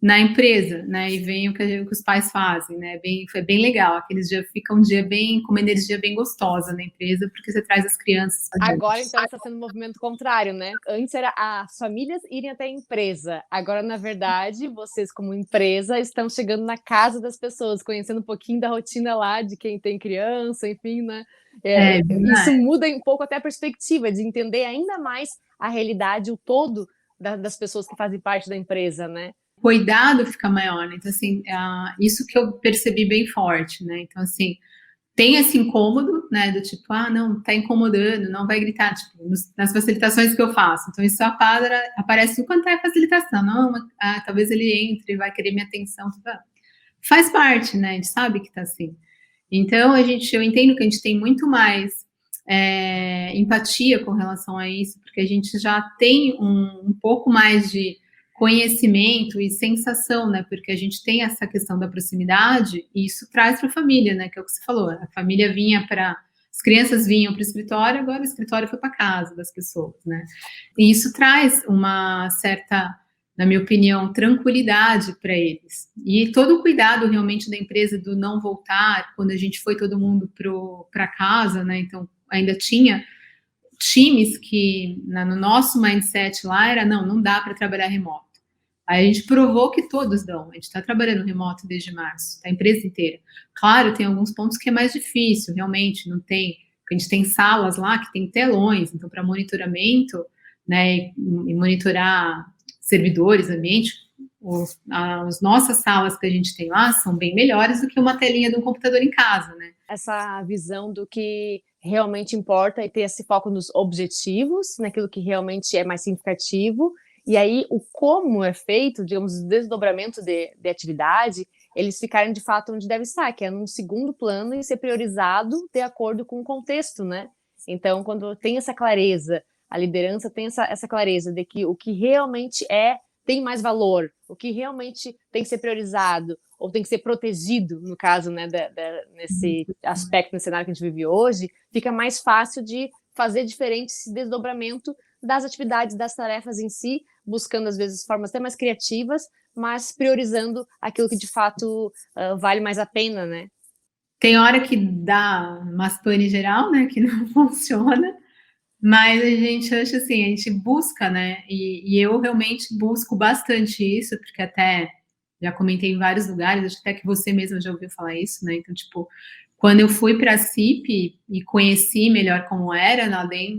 na empresa, né? E veem o que os pais fazem, né? Foi bem legal. Aqueles dias fica um dia com uma energia bem gostosa na empresa, porque você traz as crianças. Agora, então, está sendo um movimento contrário, né? Antes era as famílias irem até a empresa. Agora, na verdade, vocês, como empresa, estão chegando na casa das pessoas, conhecendo um pouquinho da rotina lá de quem tem criança, enfim, né? Isso muda um pouco até a perspectiva de entender ainda mais a realidade, o todo das pessoas que fazem parte da empresa, né? Cuidado fica maior, né? Então, assim, isso que eu percebi bem forte, né? Então, assim, tem esse incômodo, né? Do tipo, não, tá incomodando, não vai gritar, tipo, nas facilitações que eu faço. Então, isso aparece enquanto é facilitação. Não, talvez ele entre, vai querer minha atenção. Faz parte, né? A gente sabe que tá assim. Então, eu entendo que a gente tem muito mais empatia com relação a isso, porque a gente já tem um pouco mais de conhecimento e sensação, né? Porque a gente tem essa questão da proximidade e isso traz para a família, né? Que é o que você falou. A família as crianças vinham para o escritório, agora o escritório foi para casa das pessoas, né? E isso traz uma certa na minha opinião, tranquilidade para eles. E todo o cuidado realmente da empresa do não voltar, quando a gente foi todo mundo para casa, né? Então ainda tinha times que no nosso mindset lá era não dá para trabalhar remoto. Aí a gente provou que todos dão. A gente está trabalhando remoto desde março, a empresa inteira. Claro, tem alguns pontos que é mais difícil, realmente, não tem. A gente tem salas lá que tem telões, então para monitoramento, né, e monitorar servidores, ambiente, as nossas salas que a gente tem lá são bem melhores do que uma telinha de um computador em casa, né? Essa visão do que realmente importa e ter esse foco nos objetivos, naquilo que realmente é mais significativo, e aí o como é feito, digamos, o desdobramento de atividade, eles ficarem de fato onde deve estar, que é num segundo plano e ser priorizado de acordo com o contexto, né? Então, quando tem essa clareza, a liderança tem essa clareza de que o que realmente tem mais valor, o que realmente tem que ser priorizado, ou tem que ser protegido, no caso, né, nesse aspecto, nesse cenário que a gente vive hoje, fica mais fácil de fazer diferente esse desdobramento das atividades, das tarefas em si, buscando, às vezes, formas até mais criativas, mas priorizando aquilo que, de fato, vale mais a pena, né? Tem hora que dá umas pane geral, né, que não funciona, mas a gente acha assim, a gente busca, né, e eu realmente busco bastante isso, porque até já comentei em vários lugares, acho até que você mesma já ouviu falar isso, né, então, tipo, quando eu fui para a CIP e conheci melhor como era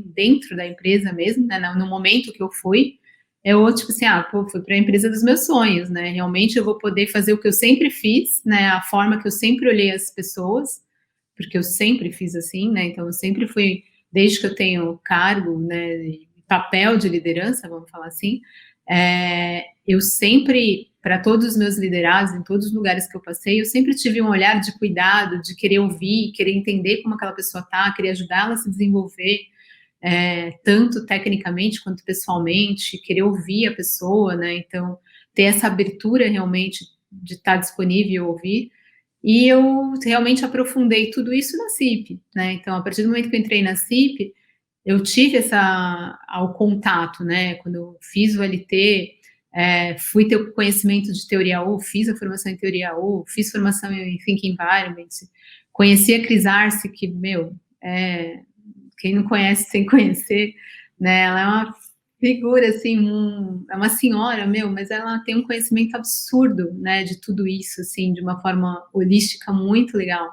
dentro da empresa mesmo, né, no momento que eu fui, eu, tipo assim, fui para a empresa dos meus sonhos, né, realmente eu vou poder fazer o que eu sempre fiz, né, a forma que eu sempre olhei as pessoas, porque eu sempre fiz assim, né, então eu sempre fui, desde que eu tenho cargo, né, papel de liderança, vamos falar assim, eu sempre, para todos os meus liderados, em todos os lugares que eu passei, eu sempre tive um olhar de cuidado, de querer ouvir, querer entender como aquela pessoa está, querer ajudá-la a se desenvolver, tanto tecnicamente quanto pessoalmente, querer ouvir a pessoa, né, então ter essa abertura realmente de estar disponível e ouvir, e eu realmente aprofundei tudo isso na CIP, né, então a partir do momento que eu entrei na CIP, eu tive ao contato, né, quando eu fiz o LT, fui ter o conhecimento de teoria U, fiz a formação em teoria U, fiz formação em Think Environment, conheci a Cris Arce, que, quem não conhece sem conhecer, né, ela é uma figura, assim, é uma senhora, mas ela tem um conhecimento absurdo, né, de tudo isso, assim, de uma forma holística muito legal.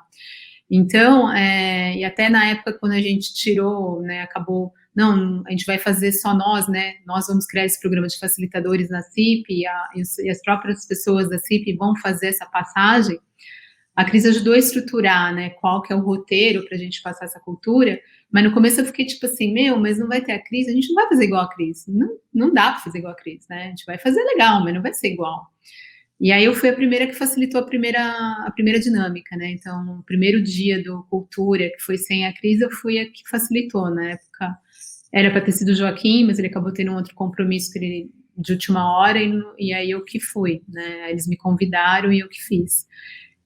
Então, e até na época quando a gente tirou, né, acabou, não, a gente vai fazer só nós, né, nós vamos criar esse programa de facilitadores na CIP e as próprias pessoas da CIP vão fazer essa passagem. A Cris ajudou a estruturar, né, qual que é o roteiro para a gente passar essa cultura, mas no começo eu fiquei tipo assim, mas não vai ter a Cris, a gente não vai fazer igual a Cris, não dá para fazer igual a Cris, né, a gente vai fazer legal, mas não vai ser igual. E aí eu fui a primeira que facilitou a primeira dinâmica, né? Então, o primeiro dia do Cultura, que foi sem a Cris, eu fui a que facilitou. Na época, era para ter sido o Joaquim, mas ele acabou tendo um outro compromisso de última hora, e aí eu que fui, né? Eles me convidaram e eu que fiz.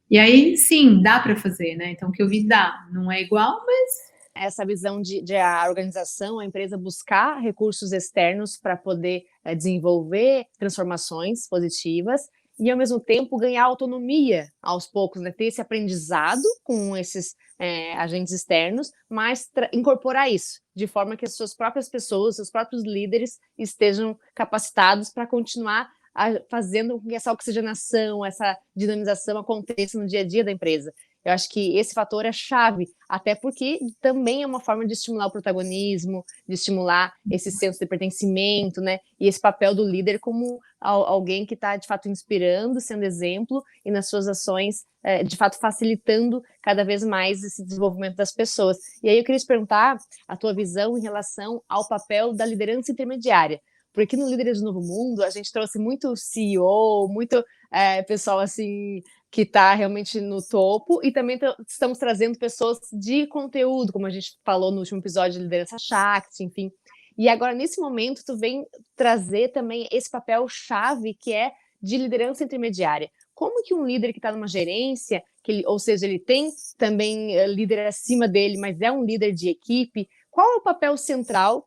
E aí, sim, dá para fazer, né? Então, o que eu vi dá. Não é igual, mas essa visão de a organização, a empresa buscar recursos externos para poder desenvolver transformações positivas e, ao mesmo tempo, ganhar autonomia aos poucos, né? Ter esse aprendizado com esses agentes externos, mas incorporar isso de forma que as suas próprias pessoas, seus próprios líderes estejam capacitados para continuar fazendo com que essa oxigenação, essa dinamização aconteça no dia a dia da empresa. Eu acho que esse fator é chave, até porque também é uma forma de estimular o protagonismo, de estimular esse senso de pertencimento, né? E esse papel do líder como alguém que está, de fato, inspirando, sendo exemplo, e nas suas ações, de fato, facilitando cada vez mais esse desenvolvimento das pessoas. E aí eu queria te perguntar a tua visão em relação ao papel da liderança intermediária. Porque no Líderes do Novo Mundo, a gente trouxe muito CEO, muito pessoal assim que está realmente no topo, e também estamos trazendo pessoas de conteúdo, como a gente falou no último episódio de Liderança Shakti, enfim. E agora, nesse momento, tu vem trazer também esse papel-chave que é de liderança intermediária. Como que um líder que está numa gerência, ou seja, ele tem também líder acima dele, mas é um líder de equipe, qual é o papel central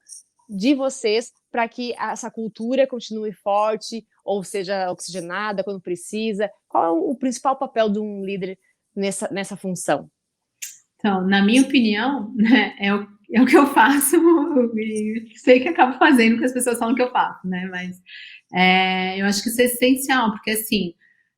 de vocês para que essa cultura continue forte, ou seja oxigenada quando precisa? Qual é o principal papel de um líder nessa função? Então, na minha opinião, né, é o que eu faço e sei que acabo fazendo o que as pessoas falam que eu faço, né, mas eu acho que isso é essencial, porque assim,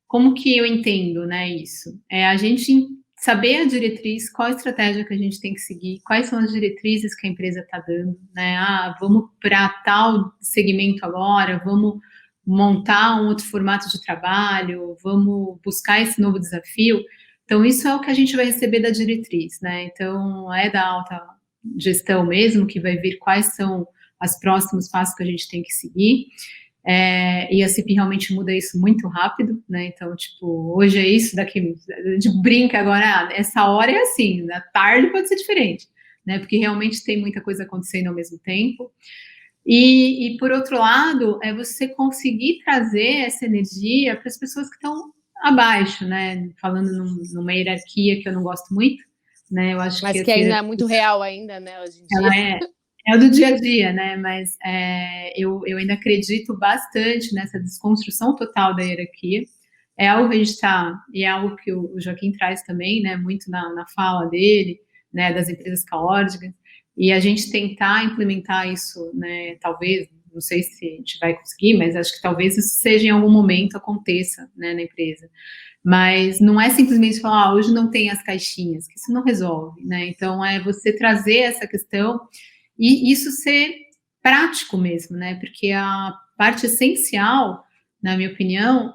como que eu entendo, né, isso? É a gente saber a diretriz, qual a estratégia que a gente tem que seguir, quais são as diretrizes que a empresa está dando, né, vamos para tal segmento agora, vamos montar um outro formato de trabalho, vamos buscar esse novo desafio. Então, isso é o que a gente vai receber da diretriz, né? Então, é da alta gestão mesmo que vai ver quais são os próximos passos que a gente tem que seguir. E a CIP realmente muda isso muito rápido, né? Então, tipo, hoje é isso, daqui a gente brinca agora, essa hora é assim, na tarde pode ser diferente, né? Porque realmente tem muita coisa acontecendo ao mesmo tempo. E por outro lado, é você conseguir trazer essa energia para as pessoas que estão abaixo, né? Falando numa hierarquia que eu não gosto muito, né? Eu acho Mas que que essa ainda é hierarquia, muito real ainda, né, hoje em dia. ela é o do dia a dia, né? Mas eu ainda acredito bastante nessa desconstrução total da hierarquia. É algo que a gente está, e é algo que o Joaquim traz também, né? Muito na fala dele, né? Das empresas caóticas. E a gente tentar implementar isso, né? Talvez, não sei se a gente vai conseguir, mas acho que talvez isso seja em algum momento aconteça, né? Na empresa. Mas não é simplesmente falar, hoje não tem as caixinhas, que isso não resolve, né? Então, é você trazer essa questão e isso ser prático mesmo, né? Porque a parte essencial, na minha opinião,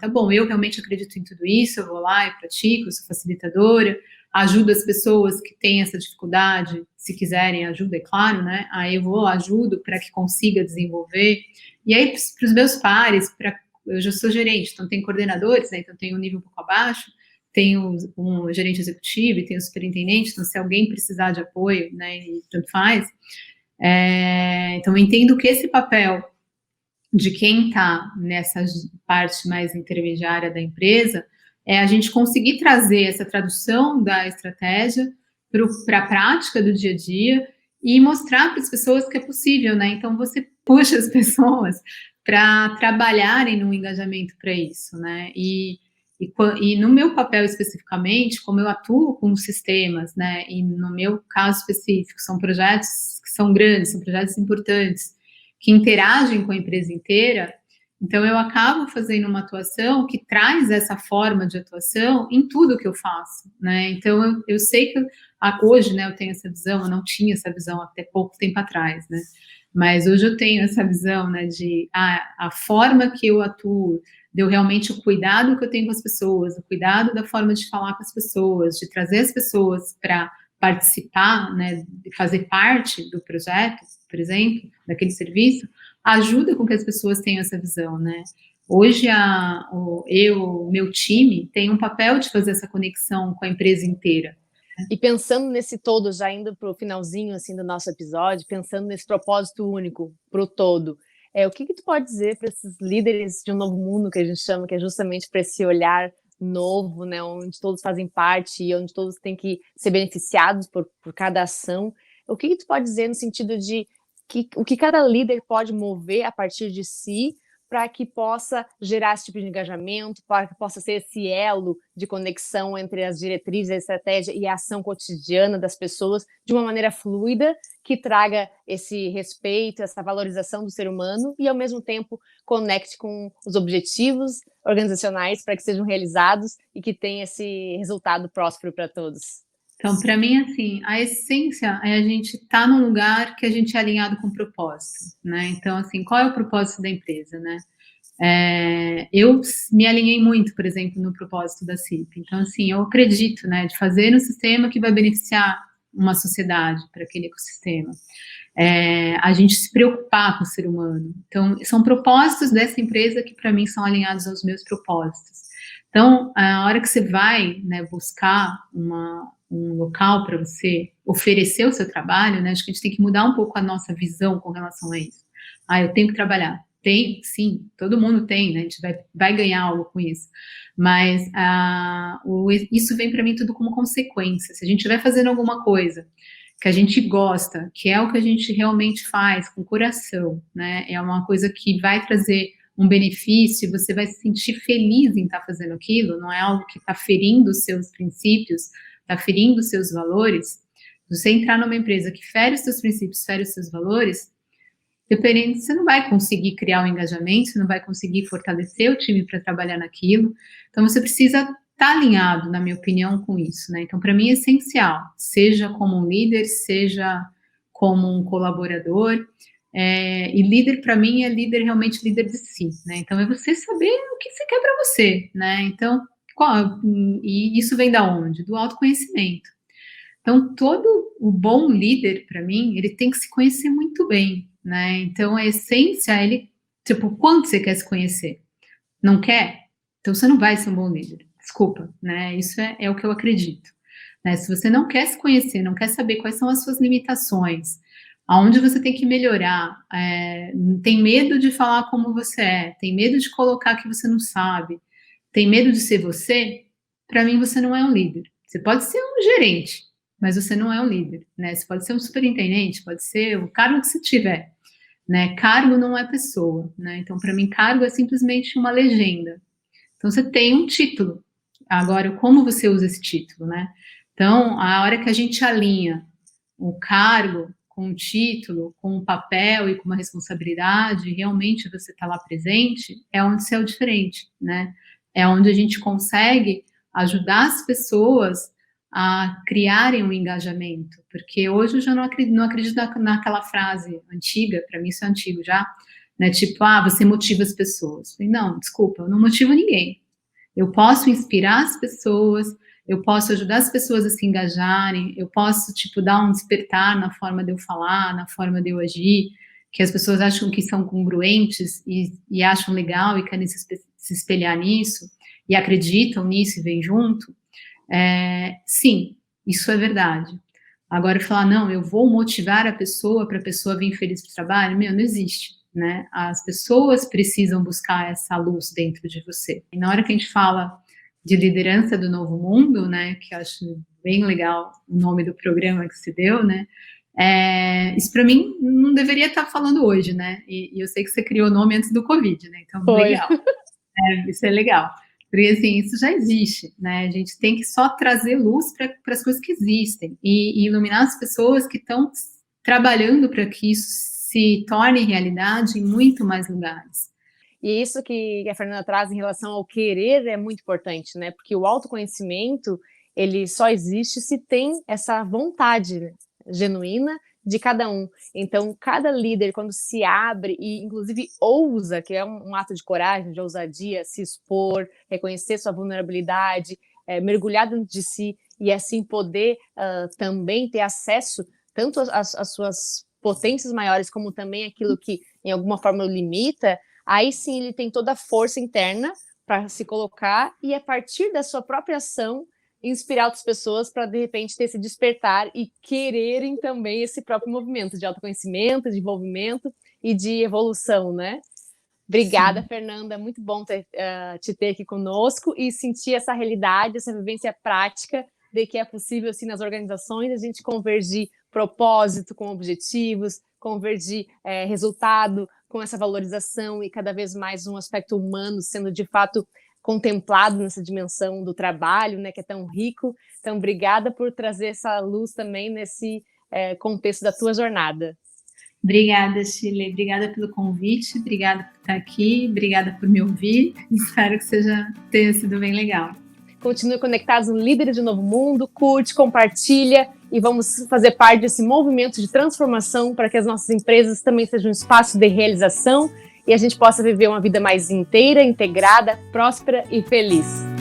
tá bom, eu realmente acredito em tudo isso, eu vou lá e pratico, sou facilitadora, ajudo as pessoas que têm essa dificuldade, se quiserem ajuda, é claro, né? Aí eu vou, ajudo para que consiga desenvolver. E aí, para os meus pares, eu já sou gerente, então tem coordenadores, né? Então tem um nível um pouco abaixo, tem um gerente executivo e tem o superintendente, então se alguém precisar de apoio, né, e tanto faz. Então eu entendo que esse papel de quem está nessa parte mais intermediária da empresa é a gente conseguir trazer essa tradução da estratégia para a prática do dia a dia e mostrar para as pessoas que é possível, né? Então você puxa as pessoas para trabalharem no engajamento para isso, né? E no meu papel especificamente, como eu atuo com sistemas, né? E no meu caso específico, são projetos que são grandes, são projetos importantes, que interagem com a empresa inteira, então eu acabo fazendo uma atuação que traz essa forma de atuação em tudo que eu faço, né? Então eu sei que hoje, né, eu tenho essa visão, eu não tinha essa visão até pouco tempo atrás, né? Mas hoje eu tenho essa visão, né, de a forma que eu atuo, deu realmente o cuidado que eu tenho com as pessoas, o cuidado da forma de falar com as pessoas, de trazer as pessoas para participar, né, de fazer parte do projeto, por exemplo, daquele serviço, ajuda com que as pessoas tenham essa visão, né? Hoje, o meu time tem um papel de fazer essa conexão com a empresa inteira. E pensando nesse todo, já indo para o finalzinho assim do nosso episódio, pensando nesse propósito único para o todo, o que tu pode dizer para esses líderes de um novo mundo que a gente chama, que é justamente para esse olhar novo, né, onde todos fazem parte e onde todos têm que ser beneficiados por cada ação? O que tu pode dizer no sentido de o que cada líder pode mover a partir de si para que possa gerar esse tipo de engajamento, para que possa ser esse elo de conexão entre as diretrizes, a estratégia e a ação cotidiana das pessoas de uma maneira fluida, que traga esse respeito, essa valorização do ser humano e, ao mesmo tempo, conecte com os objetivos organizacionais para que sejam realizados e que tenha esse resultado próspero para todos. Então, para mim, assim, a essência é a gente estar num lugar que a gente é alinhado com o propósito, né? Então, assim, qual é o propósito da empresa, né? Eu me alinhei muito, por exemplo, no propósito da CIP. Então, assim, eu acredito, né, de fazer um sistema que vai beneficiar uma sociedade para aquele ecossistema. A gente se preocupar com o ser humano. Então, são propósitos dessa empresa que, para mim, são alinhados aos meus propósitos. Então, a hora que você vai, né, buscar um local para você oferecer o seu trabalho, né, acho que a gente tem que mudar um pouco a nossa visão com relação a isso. Eu tenho que trabalhar. Tem, sim, todo mundo tem, né, a gente vai ganhar algo com isso. Mas isso vem para mim tudo como consequência. Se a gente estiver fazendo alguma coisa que a gente gosta, que é o que a gente realmente faz com o coração, né, é uma coisa que vai trazer um benefício, você vai se sentir feliz em estar fazendo aquilo, não é algo que está ferindo os seus princípios, está ferindo os seus valores. Você entrar numa empresa que fere os seus princípios, fere os seus valores, dependendo, você não vai conseguir criar um engajamento, você não vai conseguir fortalecer o time para trabalhar naquilo. Então, você precisa estar alinhado, na minha opinião, com isso, né? Então, para mim é essencial, seja como um líder, seja como um colaborador. E líder, para mim, é líder realmente líder de si, né? Então, é você saber o que você quer para você, né? Então, e isso vem da onde? Do autoconhecimento. Então, todo o bom líder, para mim, ele tem que se conhecer muito bem, né? Então, a essência, quanto você quer se conhecer? Não quer? Então, você não vai ser um bom líder. Desculpa, né? Isso é o que eu acredito. Né? Se você não quer se conhecer, não quer saber quais são as suas limitações, aonde você tem que melhorar, tem medo de falar como você tem medo de colocar que você não sabe, tem medo de ser você, para mim você não é um líder. Você pode ser um gerente, mas você não é um líder, né? Você pode ser um superintendente, pode ser o cargo que você tiver, né? Cargo não é pessoa, né? Então, para mim, cargo é simplesmente uma legenda. Então, você tem um título. Agora, como você usa esse título, né? Então, a hora que a gente alinha o cargo com o título, com o papel e com uma responsabilidade, realmente você está lá presente, é onde você é o diferente, né? É onde a gente consegue ajudar as pessoas a criarem um engajamento, porque hoje eu já não acredito naquela frase antiga, para mim isso é antigo já, né? Tipo, você motiva as pessoas. Não, desculpa, eu não motivo ninguém. Eu posso inspirar as pessoas, eu posso ajudar as pessoas a se engajarem, eu posso, dar um despertar na forma de eu falar, na forma de eu agir, que as pessoas acham que são congruentes e acham legal e querem se espelhar nisso, e acreditam nisso e vêm junto. Sim, isso é verdade. Agora, falar, não, eu vou motivar a pessoa para a pessoa vir feliz para o trabalho, não existe, né? As pessoas precisam buscar essa luz dentro de você. E na hora que a gente fala de liderança do novo mundo, né, que eu acho bem legal o nome do programa que se deu, né, isso para mim não deveria estar falando hoje, né, e eu sei que você criou o nome antes do Covid, né, então legal, isso é legal, porque assim, isso já existe, né, a gente tem que só trazer luz para as coisas que existem e iluminar as pessoas que estão trabalhando para que isso se torne realidade em muito mais lugares. E isso que a Fernanda traz em relação ao querer é muito importante, né? Porque o autoconhecimento, ele só existe se tem essa vontade genuína de cada um. Então, cada líder, quando se abre e, inclusive, ousa, que é um ato de coragem, de ousadia, se expor, reconhecer sua vulnerabilidade, mergulhar dentro de si e, assim, poder também ter acesso tanto às suas potências maiores, como também aquilo que, em alguma forma, o limita, aí sim ele tem toda a força interna para se colocar e, a partir da sua própria ação, inspirar outras pessoas para, de repente, ter esse despertar e quererem também esse próprio movimento de autoconhecimento, de envolvimento e de evolução, né? Obrigada, sim. Fernanda, muito bom te ter aqui conosco e sentir essa realidade, essa vivência prática de que é possível, assim, nas organizações, a gente convergir propósito com objetivos, convergir resultado com essa valorização e cada vez mais um aspecto humano sendo de fato contemplado nessa dimensão do trabalho, né, que é tão rico. Então, obrigada por trazer essa luz também nesse contexto da tua jornada. Obrigada, Shirley. Obrigada pelo convite, obrigada por estar aqui, obrigada por me ouvir. Espero que tenha sido bem legal. Continue conectados no Líderes de Novo Mundo, curte, compartilha e vamos fazer parte desse movimento de transformação para que as nossas empresas também sejam um espaço de realização e a gente possa viver uma vida mais inteira, integrada, próspera e feliz.